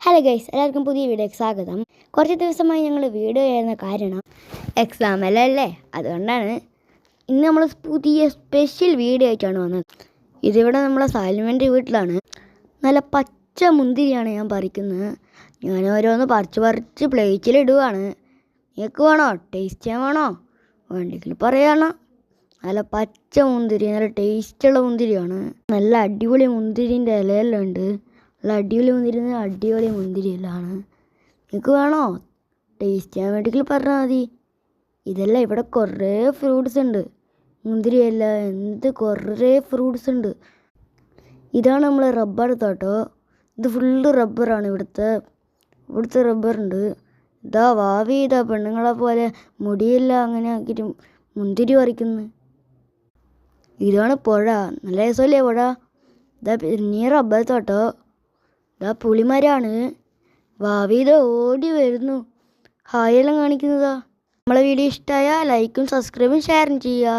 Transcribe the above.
Hello guys, എല്ലാവർക്കും പുതിയ വീഡിയോയ്ക്ക് സ്വാഗതം. കുറച്ച് ദിവസമായി ഞങ്ങൾ വീഡിയോ ചെയ്യുന്ന കാരണം എക്സാമല്ലേ, അതുകൊണ്ടാണ് ഇന്ന് നമ്മൾ പുതിയ സ്പെഷ്യൽ വീഡിയോ ആയിട്ടാണ് വന്നത്. ഇതിവിടെ നമ്മളെ സാൽമൻ്റെ വീട്ടിലാണ്. നല്ല പച്ച മുന്തിരിയാണ് ഞാൻ പറിക്കുന്നത്. ഞാൻ ഓരോന്ന് പറിച്ച് പ്ലേറ്റിലിടുകയാണ്. നിങ്ങൾക്ക് വേണോ? ടേസ്റ്റ് ചെയ്യാൻ വേണോ? വേണ്ടെങ്കിൽ പറയണം. നല്ല പച്ച മുന്തിരി, നല്ല ടേസ്റ്റുള്ള മുന്തിരിയാണ്. നല്ല അടിപൊളി മുന്തിരിൻ്റെ ഇലയെല്ലാം ഉണ്ട്. നല്ല അടിപൊളി മുന്തിരിയെല്ലാം. നിങ്ങൾക്ക് വേണോ? ടേസ്റ്റ് ചെയ്യാൻ വേണ്ടിയിട്ട് പറഞ്ഞാൽ മതി. ഇതെല്ലാം ഇവിടെ കുറേ ഫ്രൂട്ട്സ് ഉണ്ട്. മുന്തിരിയല്ല, കുറേ ഫ്രൂട്ട്സ് ഉണ്ട്. ഇതാണ് നമ്മളെ റബ്ബർ തോട്ടം. ഇത് ഫുള്ള് റബ്ബറാണ്. ഇവിടുത്തെ റബ്ബറുണ്ട്. ഇതാ ഭാവി, ഇതാ പെണ്ണുങ്ങളെ പോലെ മുടിയില്ല അങ്ങനെ ആക്കിയിട്ട് മുന്തിരി പറിക്കുന്നു. ഇതാണ് പുഴ. നല്ല രസമല്ലേ പുഴ? ഇതാ പിന്നെ റബ്ബർ തോട്ടം. ഇതാ പുളിമരമാണ്. ഭാവി ഇത് ഓടി വരുന്നു. ഹായെല്ലാം കാണിക്കുന്നതാ. നമ്മളെ വീഡിയോ ഇഷ്ടമായാൽ ലൈക്കും സബ്സ്ക്രൈബും ഷെയറും ചെയ്യുക.